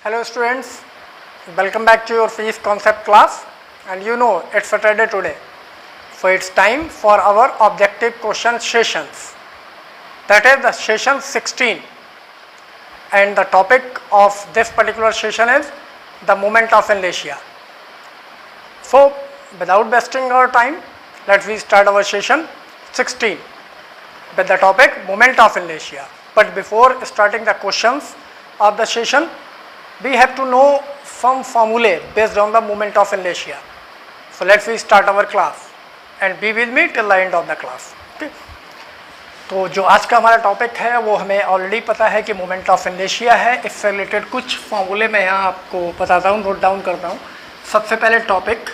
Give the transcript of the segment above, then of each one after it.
Hello students, welcome back to your physics concept class, and you know it's Saturday today, so it's time for our objective question sessions, that is the session 16, and the topic of this particular session is the moment of inertia. So without wasting our time, let's start our session 16 with the topic moment of inertia. But before starting the questions of the session, we have to know some formulae based on the moment of inertia. So let's start our class and be with me till the end of the class. Okay. तो जो आज का हमारा topic है वो हमें already पता है कि मोमेंट ऑफ इनर्शिया है. इससे रिलेटेड कुछ फॉर्मूले मैं यहाँ आपको बताता हूँ, नोट डाउन करता हूँ. सबसे पहले topic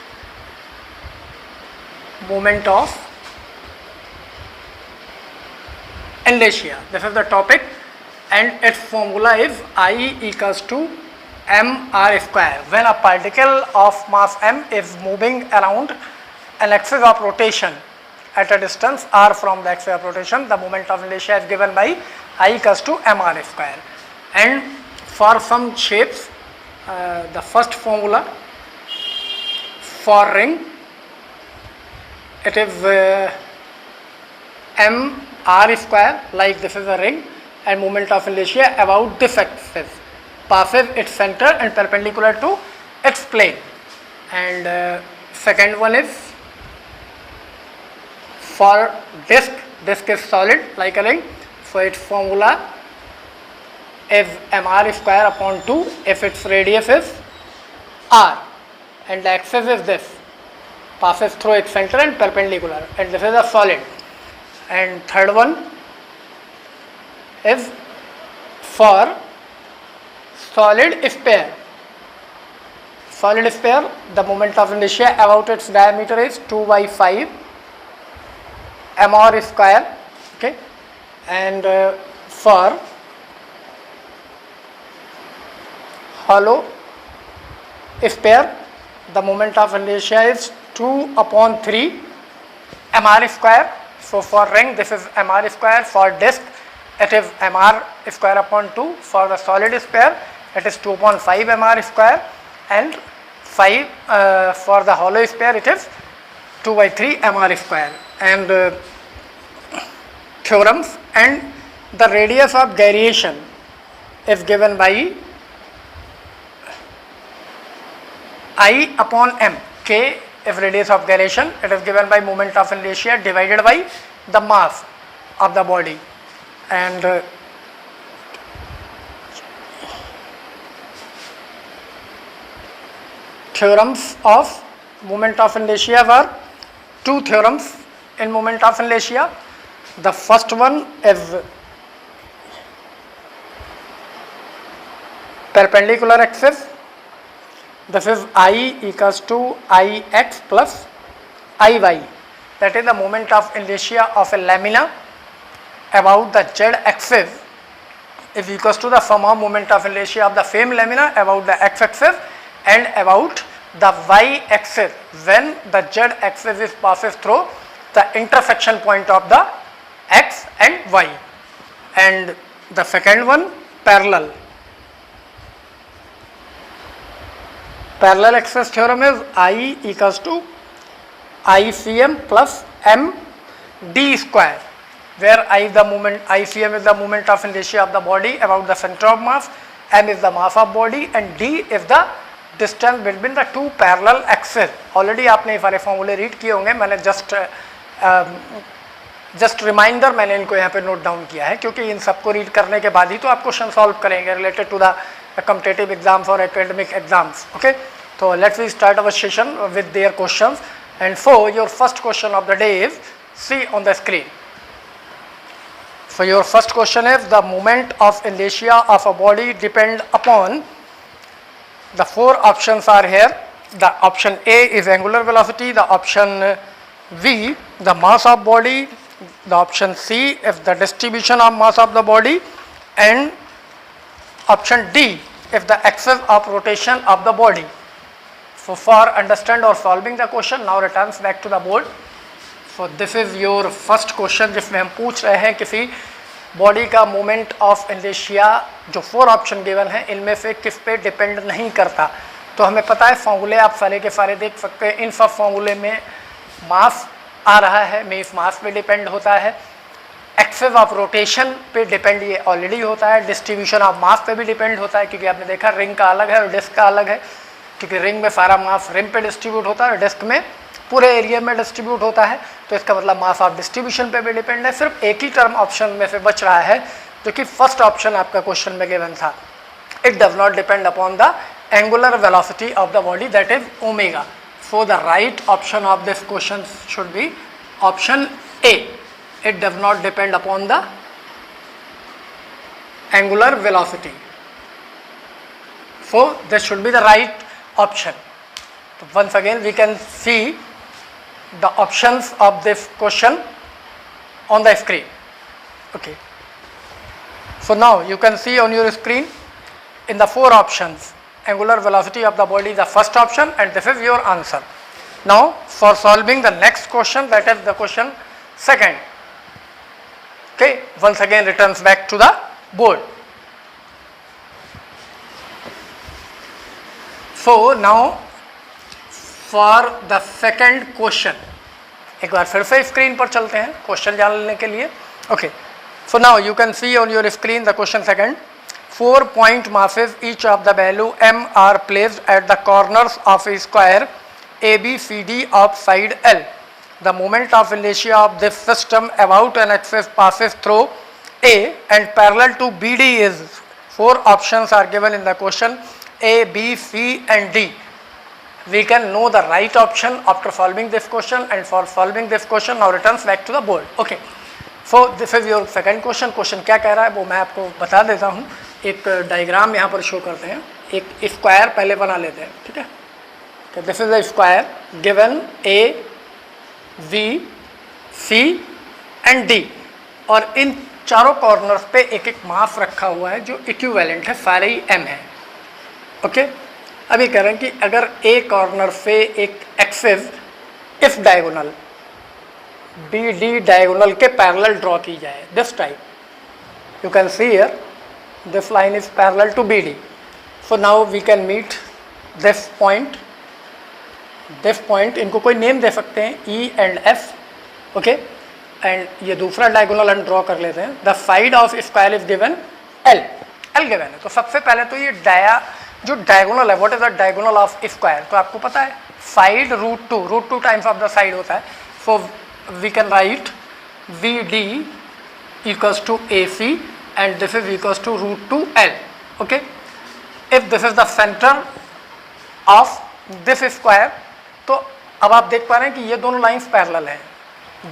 moment of inertia. This is the topic and its formula is I equals to mr square. When a particle of mass m is moving around an axis of rotation at a distance r from the axis of rotation, the moment of inertia is given by I equals to mr square. And for some shapes, the first formula for ring, it is m r square, like this is a ring, and moment of inertia about this axis passes its center and perpendicular to its plane. And second one is for disc is solid like a ring, so its formula is mr square upon 2 if its radius is r and the axis is this, passes through its center and perpendicular, and this is a solid. And third one is for solid sphere. Solid sphere, the moment of inertia about its diameter is 2 by 5 mr square. Okay, and for hollow sphere, the moment of inertia is 2 upon 3 mr square. So for ring this is mr square, for disc it is mr square upon 2, for the solid sphere it is 2 upon 5 mr square, and 5 for the hollow sphere it is 2 by 3 mr square. And theorems, and the radius of gyration is given by I upon m. K if radius of gyration, it is given by moment of inertia divided by the mass of the body. And theorems of moment of inertia were two theorems in moment of inertia. The first one is perpendicular axis. This is I equals to Ix plus Iy. That is the moment of inertia of a lamina about the z axis is equals to the sum of moment of inertia of the same lamina about the x axis and about the y axis when the z axis is passes through the intersection point of the x and y. And the second one, parallel. Parallel axis theorem is I equals to ICM plus MD square, where I is the moment, ICM is the moment of inertia of the body about the center of mass, M is the mass of body, and D is the distance between the two parallel axes. Already आपने ये सारे फॉर्मूले read किए होंगे, मैंने just reminder मैंने इनको यहाँ पे नोट डाउन किया है, क्योंकि इन सबको रीड करने के बाद ही तो आप क्वेश्चन सॉल्व करेंगे related to the competitive exams or academic exams. Okay, so let's start our session with their questions. And so your first question of the day is, see on the screen. So your first question is, the moment of inertia of a body depend upon, the four options are here. The option A is angular velocity, the option B the mass of body, the option C is the distribution of mass of the body, and option D if the axis of rotation of the body. So for understand or solving the question, now returns back to the board. So this is your first question जिसमें हम पूछ रहे हैं किसी body का moment of inertia जो 4 option given है इनमें से किस पे डिपेंड नहीं करता। तो हमें पता है फॉर्मूले आप सारे के सारे देख सकते हैं। इन सब फॉर्मूले में मास आ रहा है, मीन्स मास पे डिपेंड होता है। एक्सिस ऑफ रोटेशन पे डिपेंड ये ऑलरेडी होता है। डिस्ट्रीब्यूशन ऑफ मास पे भी डिपेंड होता है, क्योंकि आपने देखा रिंग का अलग है और डिस्क का अलग है, क्योंकि रिंग में सारा मास रिंग पे डिस्ट्रीब्यूट होता है और डिस्क में पूरे एरिया में डिस्ट्रीब्यूट होता है। तो इसका मतलब मास ऑफ डिस्ट्रीब्यूशन पे भी डिपेंड है। सिर्फ एक ही टर्म ऑप्शन में से बच रहा है जो कि फर्स्ट ऑप्शन आपका क्वेश्चन में गिवन था, it does not depend upon the angular velocity of the body, that is omega. So the right option of this question should be option A, it does not depend upon the angular velocity. So this should be the right option. So once again we can see the options of this question on the screen. Okay. So now you can see on your screen in the 4 options, angular velocity of the body is the first option and this is your answer. Now for solving the next question, that is the question second. Okay, once again returns back to the board. So now for the second question, एक बार फिर से screen पर चलते हैं question जान लेने के लिए. Okay, so now you can see on your screen the question second. 4 point masses, each of the value m are placed at the corners of a square ABCD of side L. The moment of inertia of this system about an axis passes through A and parallel to BD is, 4 options are given in the question A, B, C and D. We can know the right option after solving this question, and for solving this question now returns back to the board. Okay, so this is your second question. Question क्या कह रहा है वो मैं आपको बता देता हूँ. एक डायग्राम यहाँ पर शो करते हैं. एक स्क्वायर पहले बना लेते हैं, ठीक है. This is a square given A, V, C and D, और इन चारों कॉर्नर्स पे एक एक मास रखा हुआ है जो इक्विवेलेंट है, सारे ही m है. ओके, अभी कह रहे हैं कि अगर A कॉर्नर से एक एक्सिस इस डायगोनल BD डायगोनल के पैरेलल ड्रॉ की जाए, this type, you can see here this line is parallel to BD. So now we can meet this point. This point, इनको कोई नेम दे सकते हैं E and F. Okay, and ये दूसरा डायगोनल हम ड्रॉ कर लेते हैं. The side of square is given L. L given है. तो सबसे पहले तो ये जो डायगोनल है, what is the diagonal of square, तो आपको पता है side √2 times of the side होता है. So we can write VD equals to AC and this is equals to √2L. Okay, if this is the centre of this square, तो अब आप देख पा रहे हैं कि ये दोनों लाइंस पैरेलल हैं.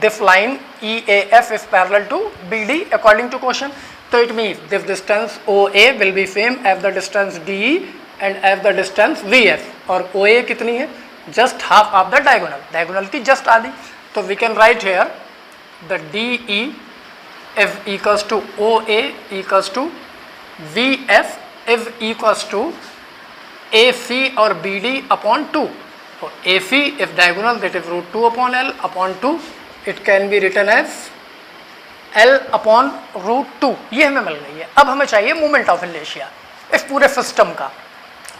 This line EAF is parallel to BD according to question. तो it means this distance OA will be same as the distance DE and as the distance VF. और OA कितनी है? Just half of the diagonal, diagonal की just आधी. तो we can write here the DE is equals to OA equals to VF is equals to AC और BD upon 2. So AC if diagonal, that is √2 upon L upon 2. It can be written as L upon √2. ये हमें मिल गई है. अब हमें चाहिए moment of inertia इस पूरे सिस्टम का.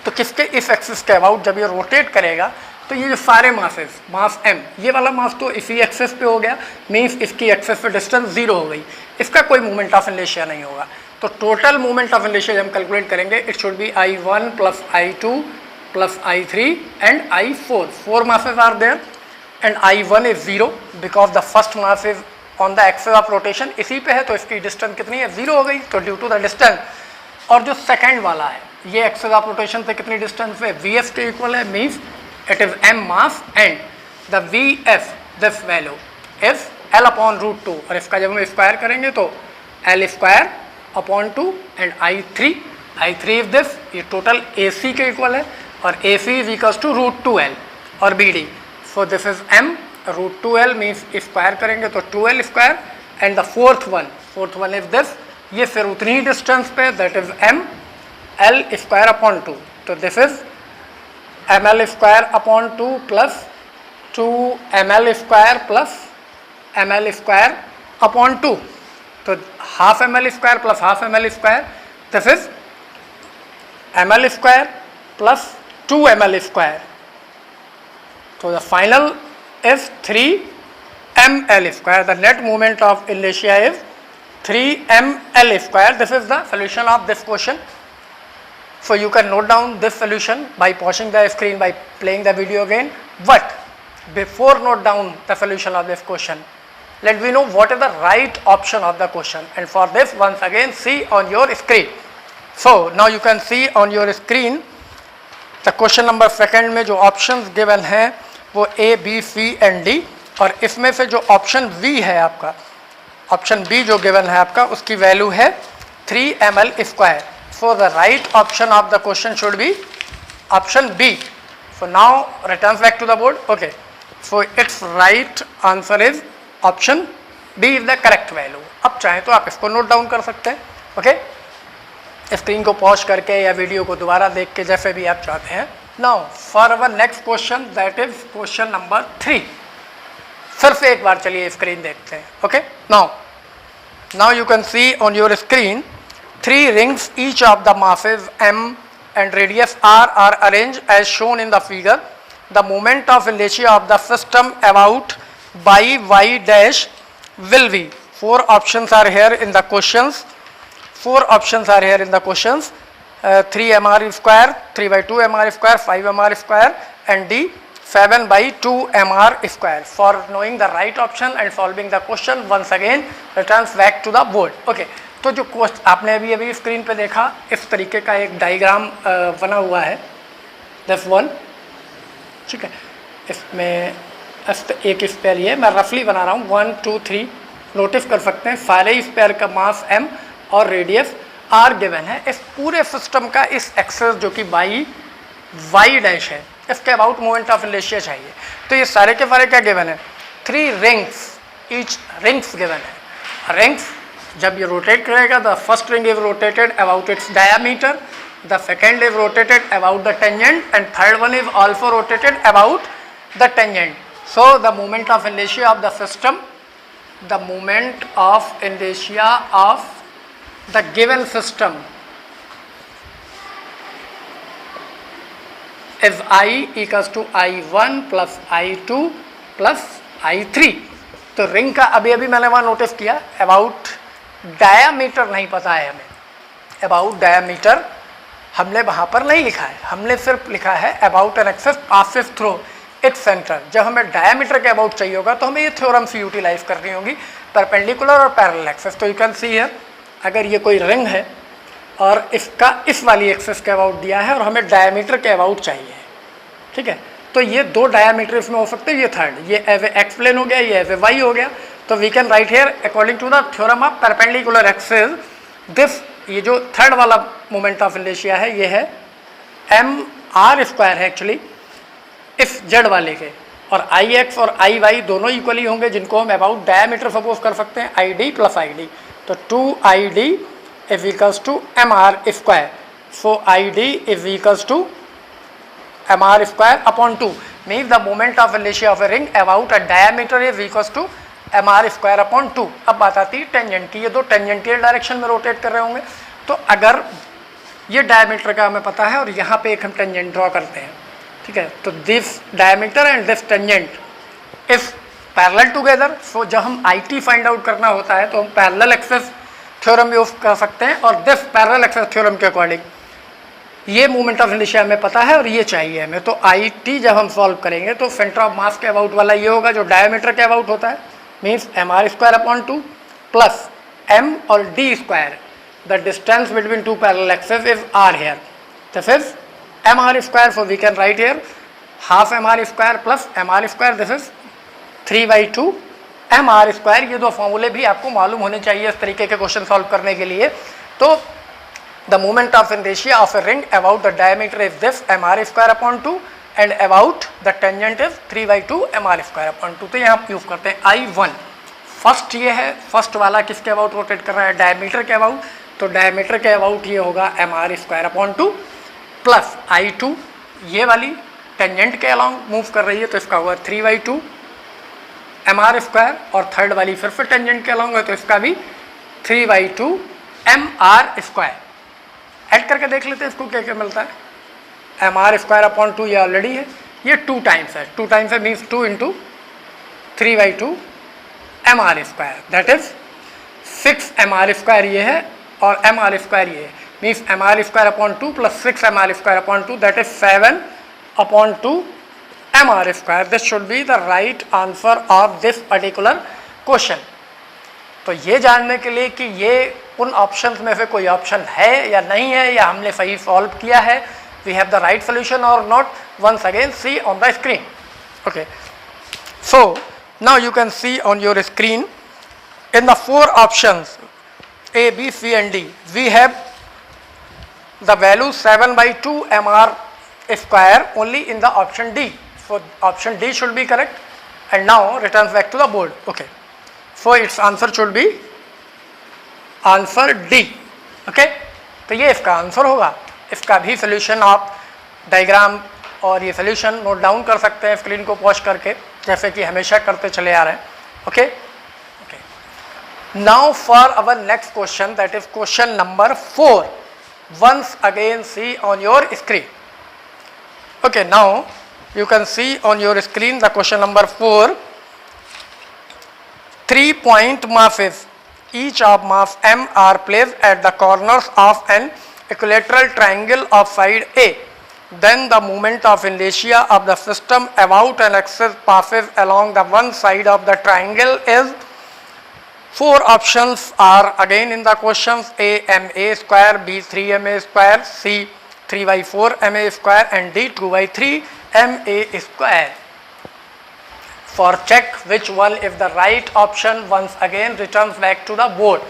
तो किसके? इस एक्सिस के अबाउट जब ये रोटेट करेगा तो ये जो सारे मासेस, मास m, ये वाला मास तो इसी एक्सिस पे हो गया, मीन्स इसकी एक्सिस पे डिस्टेंस 0 हो गई. इसका कोई मोमेंट ऑफ इनर्शिया नहीं होगा. तो टोटल मोमेंट ऑफ इनर्शिया हम कैलकुलेट करेंगे, it should B I1 plus I2 plus I3 and I4. 4 masses are there and I1 is 0 because the first mass is on the axis of rotation. इसी पे है तो इसकी distance कितनी है? 0 हो गई. तो ड्यू टू द डिस्टेंस. और जो सेकंड वाला है ये एक्सिस ऑफ रोटेशन से कितनी डिस्टेंस पे? VF के इक्वल है, means it is m mass and the VF this value is L upon √2. और इसका जब हम स्क्वायर करेंगे तो L square upon 2 and I3 is this, ये टोटल AC के इक्वल है और AC is equals to √2L और BD. So this is m √2L means square करेंगे तो 2L square and the fourth one is this, ये फिर उतनी ही डिस्टेंस पे, that is m L square upon 2. तो this is ml square upon 2 plus 2ml square plus ml square upon 2. तो half ml square plus half ml square, this is ml square plus 2 ml square, तो the final is 3 ml square. The net moment of inertia is 3 ml square. This is the solution of this question. So you can note down this solution by pausing the screen, by playing the video again. But before note down the solution of this question, let me know what is the right option of the question, and for this once again see on your screen. So now you can see on your screen the question number second में जो options given हैं वो A, B, C and D, और इसमें से जो option B है आपका, ऑप्शन B जो गिवन है आपका, उसकी वैल्यू है 3 ml square. So the right option of the question should be option B. So now return back to the board. Okay, so it's right answer is option B is the correct value. अब चाहें तो आप इसको note down कर सकते हैं. Okay, screen को pause करके या वीडियो को दोबारा देख के, जैसे भी आप चाहते हैं. Now for our next question, that is question number 3. फिर से एक बार चलिए स्क्रीन देखते हैं. Okay, now you can see on your screen 3 rings, each of the masses m and radius r are arranged as shown in the figure. The moment of inertia of the system about by y dash will be. 4 options are here in the questions. 4 options are here in the questions. 3 mr square, 3 by 2 mr square, 5 mr square and D 7 by 2 mr square. For knowing the right option and solving the question, once again returns back to the board. Okay, तो जो question आपने अभी screen पे देखा, इस तरीके का एक डायग्राम बना हुआ है. दिस वन, ठीक है. इसमें एक स्पेयर, ये मैं रफली बना रहा हूँ, 1 2 3 नोटिस कर सकते हैं. सारे स्पेयर का मास m और रेडियस r गिवन है. इस पूरे सिस्टम का इस एक्सेस जो कि बाई y डैश है, इसके अबाउट मोमेंट ऑफ इनर्शिया चाहिए. तो ये सारे के सारे क्या गिवन है? 3 रिंग्स, ईच रिंग्स गिवन है. रिंग्स जब ये रोटेट करेगा, the first ring is rotated about it's diameter, the second is rotated about the tangent and third one is also rotated about the tangent. So the moment of inertia of the system, the moment of inertia of the given system is I equals to I1 plus I2 plus I3. तो ring का अभी मैंने वहाँ notice किया, about diameter नहीं पता है हमें. अबाउट डायामीटर हमने वहाँ पर नहीं लिखा है, हमने सिर्फ लिखा है about an axis passes through its centre. जब हमें डायामीटर के अबाउट चाहिए होगा तो हमें ये थ्योरम्स यूटिलाइज करनी होगी, परपेंडिकुलर और पैरेलल एक्सेस. तो यू कैन सी हियर, अगर ये कोई रिंग है और इसका इस वाली एक्सेस के अबाउट दिया है और हमें डायमीटर के अबाउट चाहिए, ठीक है, तो ये 2 डायमीटर इसमें हो सकते हैं. ये थर्ड, ये एज ए एक्स प्लेन हो गया, ये एज ए वाई हो गया. तो we can write here according to the theorem of perpendicular axes, this, ये जो थर्ड वाला मोमेंट ऑफ इनर्शिया है ये है एम आर स्क्वायर है एक्चुअली इस जेड वाले के, और आई एक्स और आई वाई दोनों इक्वली होंगे, जिनको हम अबाउट डायमीटर सपोज कर सकते हैं, I D plus I D. तो 2ID is equals to mr square. So ID is equals to mr square upon 2. Means the moment of inertia of a ring about a diameter is equals to mr square upon 2. अब बात आती है tangent की. ये 2 tangential direction में rotate कर रहे होंगे. तो अगर ये डायमीटर का हमें पता है और यहाँ पे एक हम टेंजेंट ड्रॉ करते हैं, ठीक है, तो this diameter and this tangent is parallel together. So जब हम IT फाइंड आउट करना होता है तो हम पैरेलल एक्सेस थ्योरम यूज कर सकते हैं, और दिस पैरेलल एक्सेस थ्योरम के अकॉर्डिंग ये मोमेंट ऑफ इनर्शिया हमें पता है और ये चाहिए हमें. तो IT जब हम सॉल्व करेंगे तो सेंटर ऑफ मास के अबाउट वाला ये होगा जो डायमीटर के अबाउट होता है, means mr square upon 2 plus m और d square. The distance between 2 parallel axes is r here. This is mr square. So we can write here half mr square plus mr square. This is 3/2 mr square. ये 2 फॉर्मूले भी आपको मालूम होने चाहिए इस तरीके के क्वेश्चन सॉल्व करने के लिए. तो the moment of inertia of a ring about the diameter is this mr square upon 2 and about the tangent is 3/2 mr square upon 2. तो यहाँ यूज करते हैं I1. फर्स्ट ये है, फर्स्ट वाला किसके अबाउट रोटेट कर रहा है? डायमीटर के अबाउट. तो डायमीटर के अबाउट ये होगा mr square upon 2 plus I2, ये वाली टेंजेंट के अलॉन्ग मूव कर रही है तो इसका हुआ 3/2 mr स्क्वायर, और थर्ड वाली फिर से टेंजेंट के अलॉन्ग है तो इसका भी 3/2 mr²। ऐड करके देख लेते हैं इसको क्या क्या मिलता है। mr²/2 ये ऑलरेडी है, ये 2 टाइम्स है, 2 टाइम्स है means 2 × 3/2 mr², that is 6 mr² ये है और mr² ये है, means mr²/2 + 6 mr²/2 that is 7/2 mr²। This should be the right answer of this particular question. तो ये जानने के लिए कि ये उन ऑप्शंस में से कोई ऑप्शन है या नहीं है, या हमने सही सॉल्व किया है, we have the right solution और नॉट, once again see on the screen. Okay, so now you can see on your screen in the 4 options A, B, C and D we have the value 7/2 mr² only in the option D, so option D should be correct and now returns back to the board. Okay, so its answer should be answer D. Okay, तो ये इसका answer होगा। इसका भी solution आप diagram और ये solution note down कर सकते हैं स्क्रीन को पॉज करके, जैसे कि हमेशा करते चले आ रहे हैं। Okay okay, now for our next question, that is question number 4। Once again see on your screen. Okay, now you can see on your screen the question number 4. 3 point masses, each of mass m are placed at the corners of an equilateral triangle of side A. Then the moment of inertia of the system about an axis passes along the one side of the triangle is, 4 options are again in the questions: A ma², B 3ma², C 3/4 ma² and D 2/3 ma². For check which one is the right option, once again returns back to the board.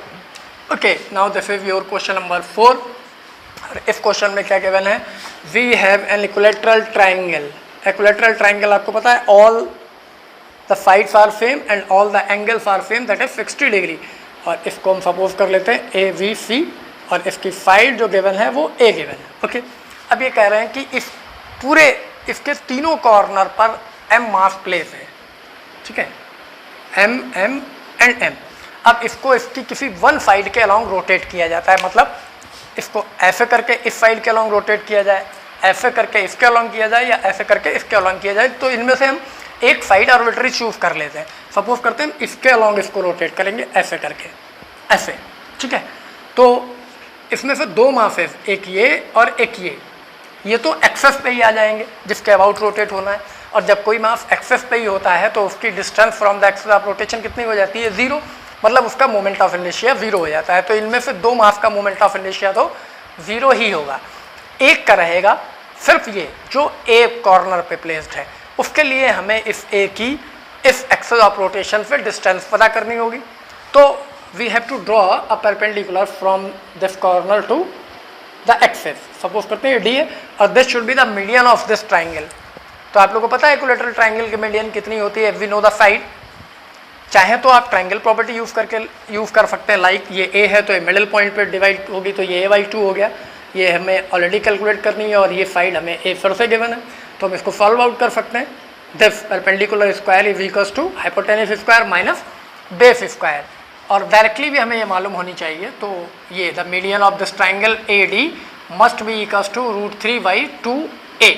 Okay, now this is your question number 4. इस question में क्या given है? We have an equilateral triangle. Equilateral triangle आपको पता है, all the sides are same and all the angles are same, that is 60 degree. और इसको हम सपोज कर लेते हैं ABC और इसकी साइड जो गिवन है वो A गिवन है। ओके, अब ये कह रहे हैं कि इस पूरे इसके तीनों कॉर्नर पर M मास प्लेस है, ठीक है, M M एंड M। अब इसको इसकी किसी वन साइड के अलॉन्ग रोटेट किया जाता है, मतलब इसको ऐसे करके इस साइड के अलॉन्ग रोटेट किया जाए, ऐसे करके इसके अलॉन्ग किया जाए, या ऐसे करके इसके अलॉन्ग किया जाए। तो इनमें से हम एक साइड आर्बिट्री चूज कर लेते हैं। सपोज करते हैं इसके अलॉन्ग इसको रोटेट करेंगे, ऐसे करके, ऐसे, ठीक है। तो इसमें से 2 मासेस, एक ये और एक ये तो एक्सेस पे ही आ जाएंगे जिसके अबाउट रोटेट होना है। और जब कोई मास एक्सेस पे ही होता है तो उसकी distance from the axis of rotation कितनी हो जाती है? 0, मतलब उसका मोमेंट ऑफ इनर्शिया 0 हो जाता है। तो इनमें से 2 मास का मोमेंट ऑफ इनर्शिया तो 0 ही होगा। एक का रहेगा सिर्फ ये जो ए कॉर्नर पे प्लेस्ड है, उसके लिए हमें इस ए की इस एक्सेस ऑफ रोटेशन पे डिस्टेंस पता करनी होगी। तो we have to draw a perpendicular from this corner to the axis. Suppose करते हैं डी है और this should be the median of this triangle. तो आप लोगों को पता है इक्विलैटरल ट्राइंगल की मीडियन कितनी होती है? We know the side. चाहे तो आप ट्राइंगल प्रॉपर्टी यूज़ कर सकते हैं, लाइक ये ए है तो ये मिडिल पॉइंट पे डिवाइड होगी तो ये a/2 हो गया। ये हमें ऑलरेडी कैलकुलेट करनी है और ये साइड हमें ए फिर से गिवन है, तो हम इसको सॉल्व आउट कर सकते हैं। This perpendicular square is equals to hypotenuse square minus base square. और डायरेक्टली भी हमें ये मालूम होनी चाहिए। तो ये the median of this triangle A D must be equals to √3/2a,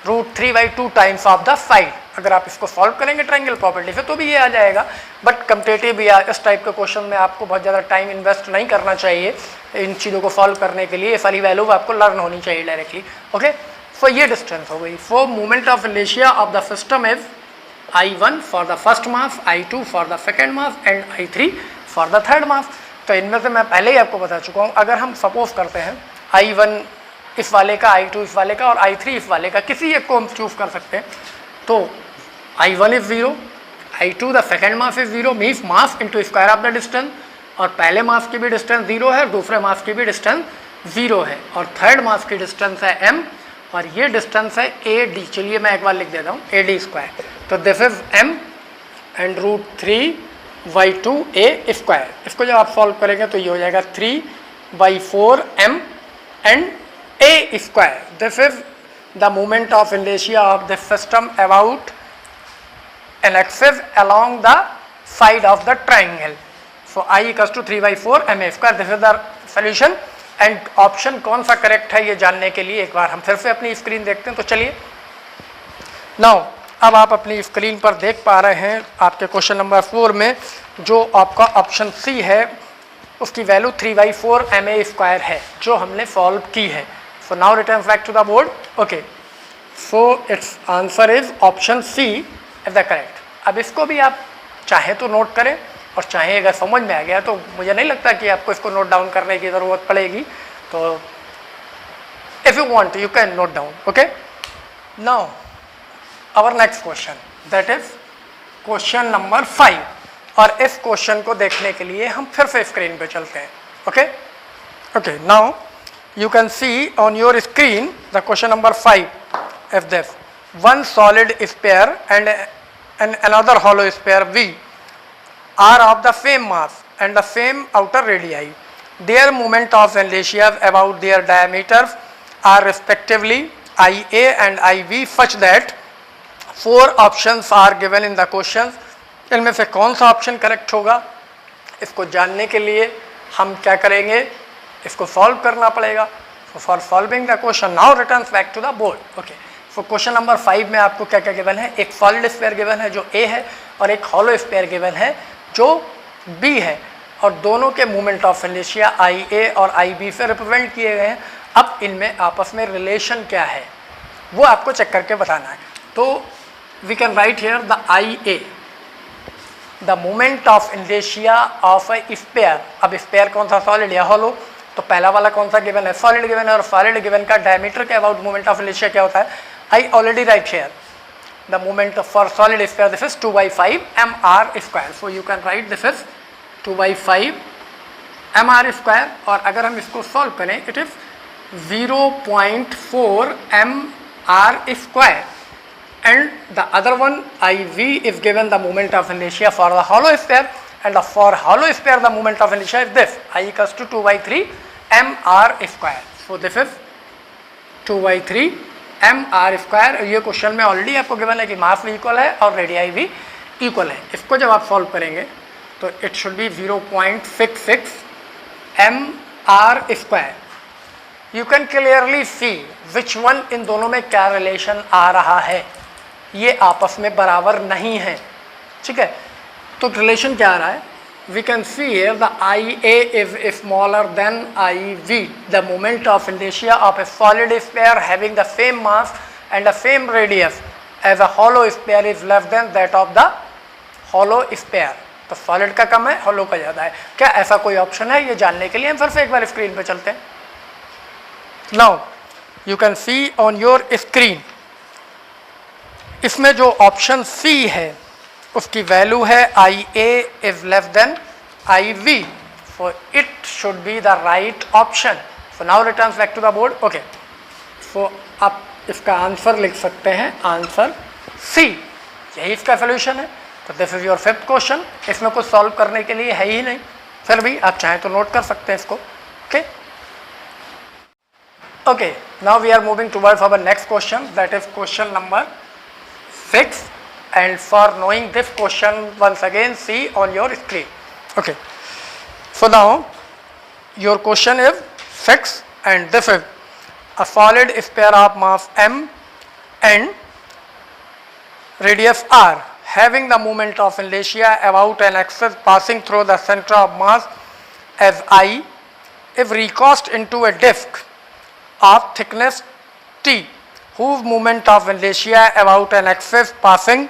√3/2 times of the side. अगर आप इसको सॉल्व करेंगे ट्राइंगल प्रॉपर्टी से तो भी ये आ जाएगा, बट कम्पिटेटिव या इस टाइप के क्वेश्चन में आपको बहुत ज़्यादा टाइम इन्वेस्ट नहीं करना चाहिए इन चीज़ों को सॉल्व करने के लिए। ये सारी वैल्यू आपको लर्न होनी चाहिए डायरेक्टली। ओके, सो ये डिस्टेंस हो गई। So moment of inertia of the system is I1 for the first mass, I2 for the second mass and I3 for the third mass. तो इनमें से मैं पहले ही आपको बता चुका हूँ। अगर हम सपोज करते हैं I1 इस वाले का, I2 इस वाले का और I3 इस वाले का, किसी एक को हम चूज कर सकते हैं। तो I1 is 0, I2 the second mass is 0, means mass into square of the distance. और पहले मास की भी डिस्टेंस 0 है, दूसरे मास की भी डिस्टेंस 0 है, और थर्ड मास की डिस्टेंस है m और ये डिस्टेंस है AD। चलिए मैं एक बार लिख देता हूँ AD स्क्वायर। तो this is m and √3/2a square. इसको जब आप सॉल्व करेंगे तो ये हो जाएगा 3/4m and a square. This is the moment of inertia of the system about an axis along the side of the triangle. So I equals to 3/4 ma²। This is the solution. And option कौन सा correct है ये जानने के लिए एक बार हम फिर से अपनी स्क्रीन देखते हैं। तो चलिए नाउ अब आप अपनी स्क्रीन पर देख पा रहे हैं आपके क्वेश्चन नंबर 4 में जो आपका ऑप्शन सी है उसकी वैल्यू 3/4 ma² है जो हमने सॉल्व की है। So now return back to the board. Okay, so it's answer is option C is the correct. अब इसको भी आप चाहे तो नोट करें और चाहे अगर समझ में आ गया तो मुझे नहीं लगता कि आपको इसको नोट डाउन करने की ज़रूरत पड़ेगी। तो if you want you can note down. Okay, now our next question that is question number 5। और इस क्वेश्चन को देखने के लिए हम फिर से स्क्रीन पे चलते हैं। Okay okay, now you can see on your screen the question number 5 if this one solid sphere and another hollow sphere V are of the same mass and the same outer radii. Their moment of inertia about their diameters are respectively IA and IB such that 4 options are given in the questions. इनमें से कौन सा option correct होगा इसको जानने के लिए हम क्या करेंगे, इसको सॉल्व करना पड़ेगा। So for solving the question now returns back to the board. Okay, so question number 5 में आपको क्या क्या गिवन है, एक सॉलिड स्फीयर गिवन है जो ए है और एक हॉलो स्फीयर गिवन है जो बी है और दोनों के मोमेंट ऑफ इनर्शिया आई ए और आई बी से रिप्रेजेंट किए गए हैं। अब इनमें आपस में रिलेशन क्या है वो आपको चेक करके बताना है। तो we can write here the I A, the moment of inertia of a sphere. अब स्फीयर कौन सा, सॉलिड या हॉलो? तो पहला वाला कौन सा गिवन है, सॉलिड गिवन है और सॉलिड गिवन का डायमीटर के अबाउट मोमेंट ऑफ इनर्शिया क्या होता है, I already right here the moment for solid sphere this is 2/5 mr²। So you can write this is 2/5 mr²। और अगर हम इसको सॉल्व करें it is 0.4 mr²। and the other one IV is given the moment of inertia for the hollow sphere and for hollow sphere the moment of inertia is this I equals to 2/3 mr²। so this is 2/3 mr²। ये question में already आपको given है कि मास भी equal है और radii भी equal है। इसको जब आप सॉल्व करेंगे तो it should B 0.66 mr²। You can clearly see which one in दोनों में क्या रिलेशन आ रहा है, ये आपस में बराबर नहीं है। ठीक है, तो रिलेशन क्या आ रहा है, we can see here the I A is smaller than I V. The moment of inertia of a solid sphere having the same mass and the same radius as a hollow sphere is less than that of the hollow sphere. तो solid का कम है, hollow का ज़्यादा है। क्या ऐसा कोई ऑप्शन है, ये जानने के लिए हम फिर से एक बार स्क्रीन पे चलते हैं। Now you can see on your screen, इसमें जो ऑप्शन सी है उसकी वैल्यू है I A is less than I V. So it should be the right option. So now returns back to the board. Okay, so आप इसका answer लिख सकते हैं, आंसर सी, यही इसका सोल्यूशन है। तो this is your 5th question. इसमें कुछ सॉल्व करने के लिए है ही नहीं, फिर भी आप चाहें तो नोट कर सकते हैं इसको। Okay okay, now we are moving towards our next question that is question number 6 and for knowing this question once again see on your screen. Okay, so now your question is 6 and this is a solid sphere of mass m and radius r having the moment of inertia about an axis passing through the center of mass as I if recast into a disk of thickness t whose moment of inertia about an axis passing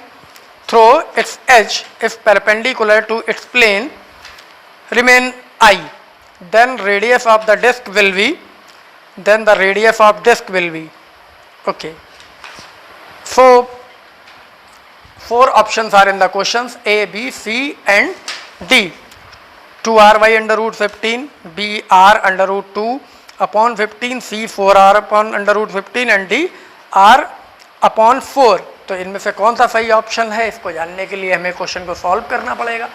through its edge if perpendicular to its plane remain I, then radius of the disk will be, then the radius of disk will be. Okay, so 4 options are in the questions A, B, C and D. 2r/√ 15, B r/√ 2 upon 15, C 4r upon √15 and D r/4। तो इनमें से कौन सा सही option है इसको जानने के लिए हमें क्वेश्चन को सॉल्व करना पड़ेगा।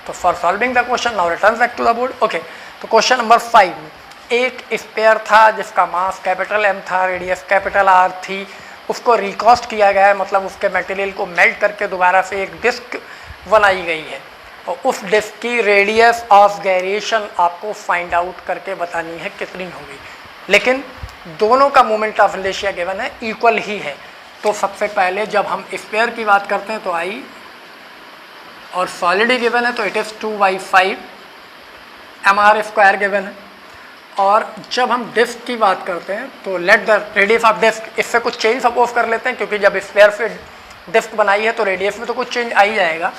तो for solving the question now return back to the board. Okay, तो क्वेश्चन नंबर 5 में एक स्फीयर था जिसका मास कैपिटल M था, रेडियस कैपिटल R थी, उसको रिकॉस्ट किया गया है, मतलब उसके मटेरियल को मेल्ट करके दोबारा से एक डिस्क बनाई गई है। और उस डिस्क की रेडियस ऑफ गायरेशन आपको फाइंड आउट करके बतानी है कितनी होगी। लेकिन दोनों का मोमेंट ऑफ इनर्शिया गिवन है, इक्वल ही है। तो सबसे पहले जब हम स्फीयर की बात करते हैं तो आई, और सॉलिड ही गिवन है तो इट इज़ 2/5 mr² गिवन है। और जब हम डिस्क की बात करते हैं तो let the radius of disc, इससे कुछ चेंज सपोज कर लेते हैं क्योंकि जब स्फीयर से डिस्क बनाई है तो रेडियस में तो कुछ चेंज आ ही जाएगा।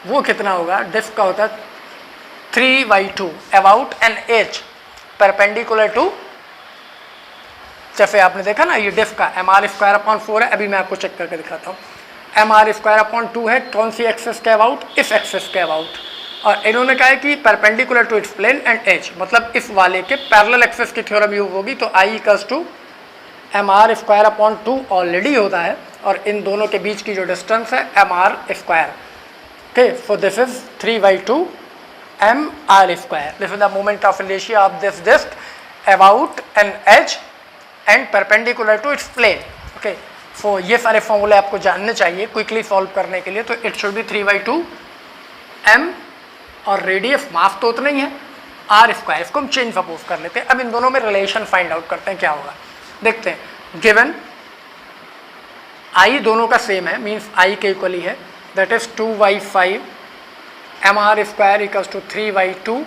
वो कितना होगा, डिस्क का होता है 3/2 about an edge perpendicular to, जैसे आपने देखा ना ये डिस्क का mr²/4 है। अभी मैं आपको चेक करके दिखाता हूँ। mr²/2 है कौन सी एक्सेस के अबाउट, इस एक्सेस के अबाउट। और इन्होंने कहा है कि perpendicular to its plane and edge, मतलब इस वाले के पैरेलल एक्सेस की थ्योरम यूज होगी। तो I = mr²/2 ऑलरेडी होता है और इन दोनों के बीच की जो डिस्टेंस है mr²। Okay, so this is 3/2 mr²। This is the moment of inertia of this disc about an edge and perpendicular to its plane. Okay, so ये सारे फॉर्मूले आपको जानने चाहिए क्विकली सॉल्व करने के लिए। तो इट शुड बी 3/2 m, और रेडियस मास तो उतना ही है r²। इसको हम चेंज सपोज कर लेते हैं। अब इन दोनों में रिलेशन फाइंड आउट करते हैं क्या होगा, देखते हैं। गिवन I दोनों का सेम है, मीन्स I के इक्वली है, दैट इज 2/5 mr² = 3/2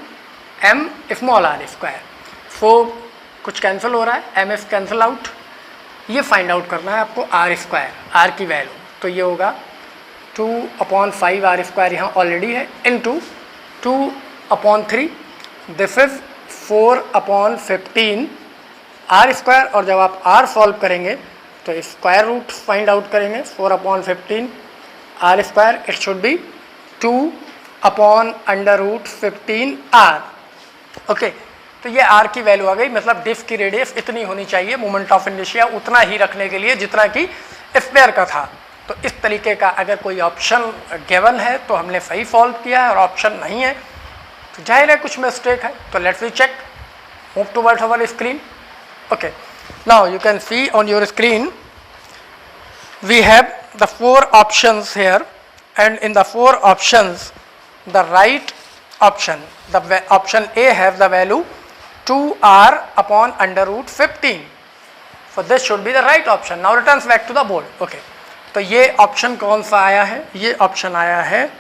m⁻r²। सो कुछ कैंसिल हो रहा है, ms कैंसिल आउट। ये फाइंड आउट करना है आपको r², r की वैल्यू। तो ये होगा 2/5 r², यहाँ ऑलरेडी है, इनटू 2/3, दिस इज 4/15 r²। और जब आप r सॉल्व करेंगे तो स्क्वायर रूट फाइंड आउट करेंगे, 4/15 r², it should B 2/√15 r। Okay, तो ये r की वैल्यू आ गई, मतलब डिस्क की रेडियस इतनी होनी चाहिए, मोमेंट ऑफ इनर्शिया उतना ही रखने के लिए जितना कि स्फीयर का था। तो इस तरीके का अगर कोई ऑप्शन गिवन है तो हमने सही सॉल्व किया है, और ऑप्शन नहीं है तो जाहिर है कुछ मिस्टेक है। तो let's we check, move towards our screen. Okay, now you can see on your screen we have the 4 options here, and in the 4 options the right option, the option A have the value 2r/√15. so this should be the right option. Now returns back to the board. okay, तो ये option कौन सा आया है, ये option आया है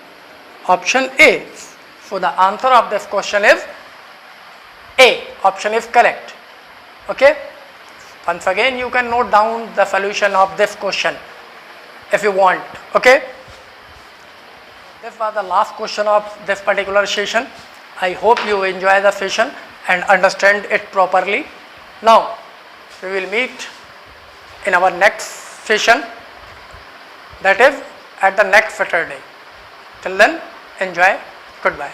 option A. so the answer of this question is A. option is correct. okay, once again you can note down the solution of this question if you want. okay, this was the last question of this particular session. I hope you enjoy the session and understand it properly. Now we will meet in our next session, that is at the next Saturday. Till then, enjoy. Goodbye.